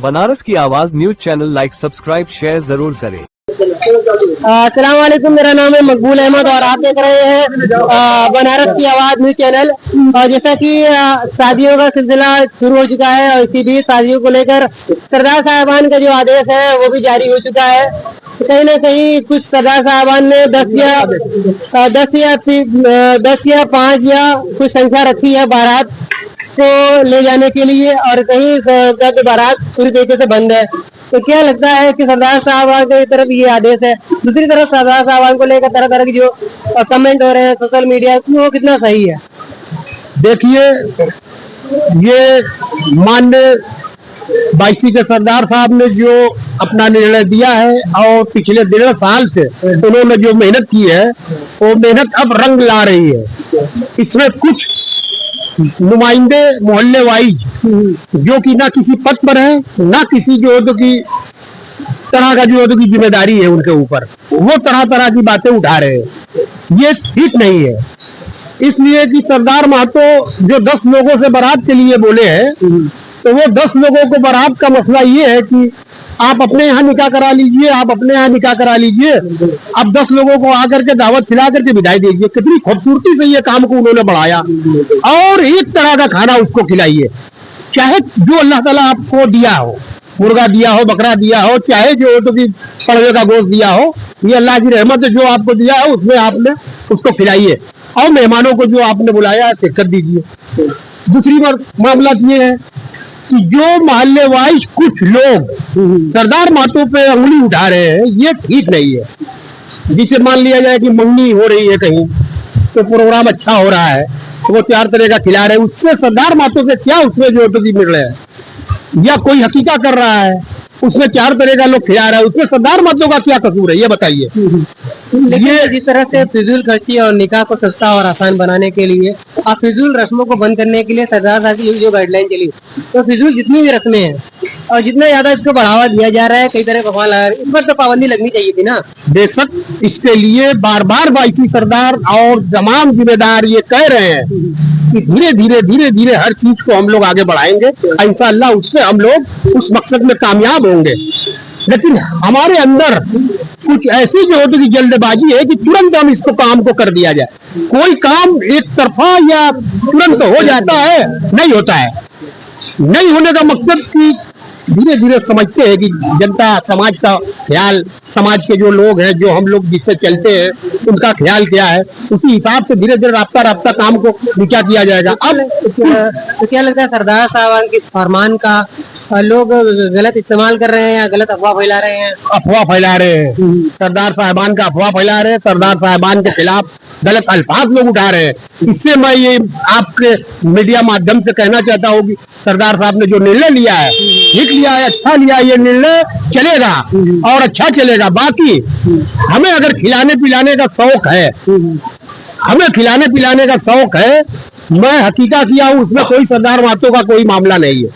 बनारस की आवाज news channel like subscribe share जरूर करें। अस्सलाम वालेकुम, मेरा नाम है मकबूल अहमद और आप देख रहे हैं बनारस की आवाज न्यूज चैनल। और जैसा कि शादियों का सिलसिला शुरू हो चुका है और इसी बीच शादियों को लेकर सरदार साहबान का जो आदेश है वो भी जारी हो चुका है। कहीं ना कहीं कुछ सरदार साहबान ने 10 या 5 या कुछ संख्या रखी है बारात को ले जाने के लिए, और कहीं का बारात पूरी तरीके से बंद है। तो क्या लगता है कि सरदार साहबान की तरफ ये आदेश है, दूसरी तरफ सरदार साहबान को लेकर तरह तरह की जो कमेंट हो रहे हैं सोशल मीडिया की, वो कितना सही है? देखिए, ये माननीय बाईसी के सरदार साहब ने जो अपना निर्णय दिया है और पिछले 1.5 साल से उन्होंने जो मेहनत की है वो मेहनत अब रंग ला रही है। इसमें कुछ नुमाइंदे मोहल्ले वाइज जो कि ना किसी पद पर है ना किसी जो तो की तरह का जो तो की जिम्मेदारी है उनके ऊपर, वो तरह तरह की बातें उठा रहे हैं। ये ठीक नहीं है, इसलिए कि सरदार महतो जो 10 लोगों से बारात के लिए बोले हैं, तो वो 10 लोगों को बारात का मसला ये है कि आप अपने यहाँ निकाह करा लीजिए, आप अपने यहाँ निकाह करा लीजिए। अब 10 लोगों को आकर के दावत खिला करके विदाई दीजिए। कितनी खूबसूरती से ये काम को उन्होंने बढ़ाया और एक तरह का खाना उसको खिलाइए, चाहे जो अल्लाह ताला आपको दिया हो, मुर्गा दिया हो, बकरा दिया हो, चाहे जो तो कि पड़वे का गोश्त दिया हो, ये अल्लाह की रहमत है जो आपको दिया है उसमें आपने उसको खिलाइए और मेहमानों को जो आपने बुलाया शिरकत दीजिए। दूसरी मामला ये है कि जो मोहल्ले वाइज कुछ लोग सरदार महतो पे उंगली उठा रहे हैं, ये ठीक नहीं है। जिसे मान लिया जाए कि मंगनी हो रही है कहीं, तो प्रोग्राम अच्छा हो रहा है तो वो 4 तरह का खिला रहे हैं, उससे सरदार महतो से क्या उसमें जो तो मिल रहे हैं, या कोई हकीका कर रहा है उसमें 4 तरह का लोग खिला रहा है, उसमें सरदार महतो का क्या कसूर है, ये बताइए। लेकिन जिस तरह से फिजूल खर्ची और निकाह को सस्ता और आसान बनाने के लिए और फिजूल रस्मों को बंद करने के लिए सरदार साहब की जो गाइडलाइन चली, तो फिजूल जितनी भी रस्में हैं और जितना ज्यादा इसको बढ़ावा दिया जा रहा है, कई तरह का लगा रहा है, इस पर तो पाबंदी लगनी चाहिए थी ना। बेशक इसके लिए बार बार बाईसी सरदार और तमाम जिम्मेदार ये कह रहे हैं कि धीरे धीरे हर चीज को हम लोग आगे बढ़ाएंगे, इंशाअल्लाह उससे हम लोग उस मकसद में कामयाब होंगे। लेकिन हमारे अंदर कुछ ऐसी जो होती है जल्दबाजी है कि तुरंत हम इसको काम को कर दिया जाए। कोई काम एक तरफा या तुरंत हो जाता है, नहीं होता है। नहीं होने का मकसद कि धीरे धीरे समझते हैं कि जनता समाज का ख्याल, समाज के जो लोग हैं, जो हम लोग जिससे चलते हैं, उनका ख्याल क्या है, उसी हिसाब से धीरे धीरे राब्ता काम को नीचा किया जाएगा। अब तो क्या लगता है सरदार साहब के फरमान का लोग गलत इस्तेमाल कर रहे हैं या गलत अफवाह फैला रहे हैं? अफवाह फैला रहे हैं, सरदार साहबान का अफवाह फैला रहे हैं, सरदार साहबान के खिलाफ गलत अल्फाज लोग उठा रहे हैं। इससे मैं ये आपके मीडिया माध्यम से कहना चाहता हूँ कि सरदार साहब ने जो निर्णय लिया है ठीक लिया है, अच्छा लिया है, ये निर्णय चलेगा और अच्छा चलेगा। बाकी हमें अगर खिलाने पिलाने का शौक है, हमें खिलाने पिलाने का शौक है, मैं हकीका किया हूँ, उसमें कोई सरदार महतो का कोई मामला नहीं है।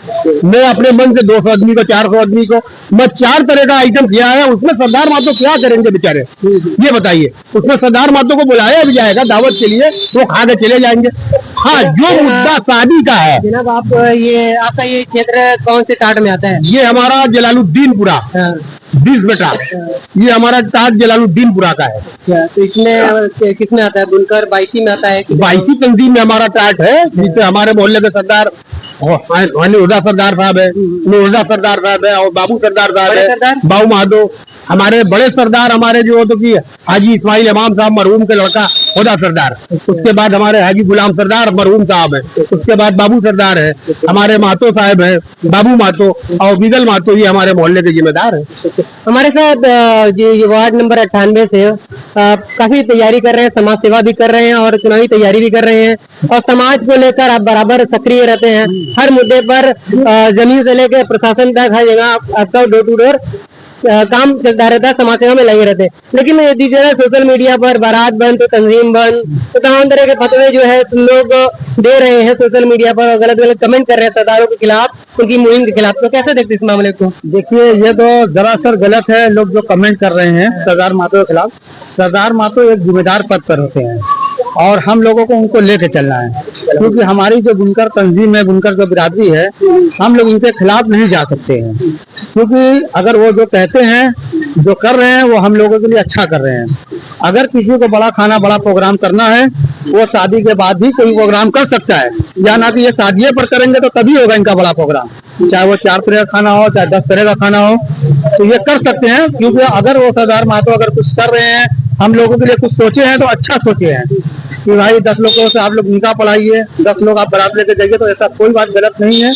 मैं अपने मन से 200 आदमी को, 400 आदमी को मैं 4 तरह का आइटम किया है, उसमें सरदार महतो क्या करेंगे बेचारे, ये बताइए। उसमें सरदार महतो को बुलाया भी जाएगा दावत के लिए, वो खा के चले जाएंगे। हाँ, जो मुद्दा शादी का है जनाब, आप ये आपका ये क्षेत्र कौन से टाट में आता है? ये हमारा जलालुद्दीनपुरा 20 बेटा, ये हमारा टाट जलालुद्दीनपुरा का है। तो इसमें किसमें आता है? बुनकर बाईसी में आता है? बाईसी तंजीम में हमारा टाट है, जिससे हमारे मोहल्ले के सरदार नूरदा सरदार साहब है, नूरदा सरदार साहब है और बाबू सरदार साहब है, बाबू महादो। हमारे बड़े सरदार हमारे जो तो कि हाजी इस्माइल इमाम साहब मरहूम के लड़का खुदा सरदार, उसके बाद हमारे हाजी गुलाम सरदार मरहूम साहब है, उसके बाद बाबू सरदार है, हमारे महतो साहब है, बाबू महतो और बिगल महतो, ये हमारे मोहल्ले के जिम्मेदार है। हमारे साथ ये वार्ड नंबर 98 से काफी तैयारी कर रहे हैं, समाज सेवा भी कर रहे हैं और चुनावी तैयारी भी कर रहे हैं, और समाज को लेकर आप बराबर सक्रिय रहते हैं। हर मुद्दे पर जमीन से लेकर प्रशासन तक हर जगह आपका डोर टू डोर काम चलता रहता है, समाज सेवा में लगे रहते हैं। लेकिन दीजिए सोशल मीडिया पर बारात बंद तो तंजीम बंद, तो तमाम तरह के फतवे जो है तुम लोग दे रहे हैं सोशल मीडिया पर, गलत गलत कमेंट कर रहे हैं सरदारों के खिलाफ, उनकी मुहिम के खिलाफ। तो कैसे देखते इस मामले को? देखिए, ये तो दरअसल गलत है लोग जो कमेंट कर रहे हैं सरदार महतो के खिलाफ। सरदार महतो एक जिम्मेदार पद पर होते हैं और हम लोगों को उनको लेके चलना है, क्योंकि हमारी जो बुनकर तंजीम है, बुनकर जो बिरादरी है, हम लोग इनके खिलाफ नहीं जा सकते हैं, क्योंकि अगर वो जो कहते हैं, जो कर रहे हैं, वो हम लोगों के लिए अच्छा कर रहे हैं। अगर किसी को बड़ा खाना, बड़ा प्रोग्राम करना है, वो शादी के बाद भी कोई प्रोग्राम कर सकता है, या ना कि ये शादिये पर करेंगे तो तभी होगा इनका बड़ा प्रोग्राम, चाहे वो 4 तरह का खाना हो, चाहे 10 तरह का खाना हो, तो ये कर सकते हैं। क्योंकि अगर वो सरदार महतो अगर कुछ कर रहे हैं, हम लोगों के लिए कुछ सोचे हैं, तो अच्छा सोचे हैं कि भाई 10 लोगों से आप लोग निकाह पढ़ाइए, 10 लोग आप बारात लेके जाइए, तो ऐसा कोई बात गलत नहीं है।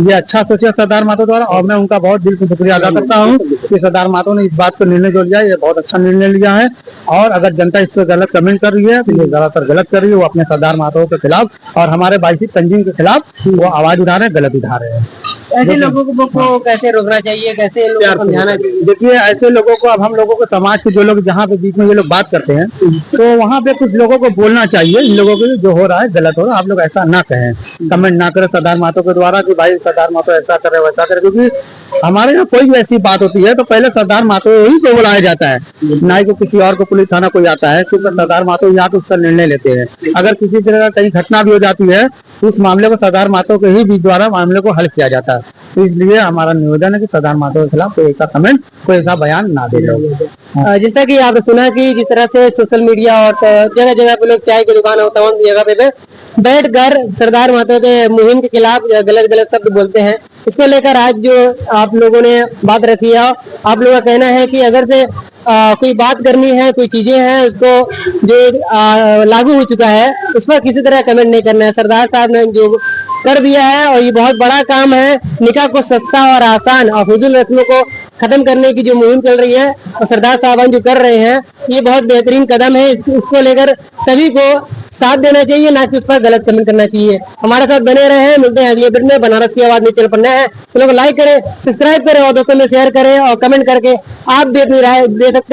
ये अच्छा सोचे सरदार महतो द्वारा, और मैं उनका बहुत दिल से शुक्रिया अदा करता हूँ कि सरदार महतो ने इस बात को निर्णय जो लिया, ये बहुत अच्छा निर्णय लिया है। और अगर जनता इस पर गलत कमेंट कर रही है, तो ये ज्यादातर गलत कर रही है, वो अपने सरदार महतो के खिलाफ और हमारे बाईसी तंजीम के खिलाफ वो आवाज उठा रहे हैं, गलत उठा रहे हैं। ऐसे लोगों को कैसे रोकना चाहिए, कैसे इन लोगों को समझाना चाहिए? देखिए, ऐसे लोगों को, अब हम लोगों को समाज के जो लोग जहाँ पे बीच में ये लोग बात करते हैं, तो वहाँ पे कुछ लोगों को बोलना चाहिए, इन लोगों को जो हो रहा है गलत हो रहा है, आप लोग ऐसा ना कहें, कमेंट ना करें सरदार महतो के द्वारा कि भाई सरदार महतो ऐसा करे वैसा करे, क्योंकि हमारे यहाँ कोई भी ऐसी बात होती है तो पहले सरदार महतो ही को बुलाया जाता है, ना ही को किसी और को पुलिस थाना कोई आता है, क्योंकि सरदार महतो यहाँ तो उसका निर्णय लेते हैं। अगर किसी तरह का कहीं घटना भी हो जाती है, उस मामले को सरदार महतो के ही बीच द्वारा मामले को हल किया जाता है। तो इसलिए हमारा निवेदन है कि सरदार महतो के खिलाफ कोई ऐसा कमेंट, कोई ऐसा बयान ना दे लोग। जैसा कि आपने सुना कि जिस तरह से सोशल मीडिया और जगह जगह पे लोग चाय की दुकान होता है, जगह पे बैठ कर सरदार महतो के मुहिम के खिलाफ गलत गलत शब्द बोलते हैं। इसको लेकर आज जो आप लोगों ने बात रखी है, आप लोगों का कहना है कि अगर से कोई बात करनी है, कोई चीजें हैं, उसको जो लागू हो चुका है, उस पर किसी तरह कमेंट नहीं करना है। सरदार साहब ने जो कर दिया है, और ये बहुत बड़ा काम है, निकाह को सस्ता और आसान और फजूल रस्मों को खत्म करने की जो मुहिम चल रही है, और सरदार साहब जो कर रहे हैं, ये बहुत बेहतरीन कदम है। इसको लेकर सभी को साथ देना चाहिए, ना कि उस पर गलत कमेंट करना चाहिए। हमारे साथ बने रहे, मिलते हैं अगले वीडियो में। बनारस की आवाज न्यूज़ चैनल पर नए हैं तो लोग लाइक करें, सब्सक्राइब करें और दोस्तों में शेयर करें, और कमेंट करके आप भी अपनी राय दे सकते हैं।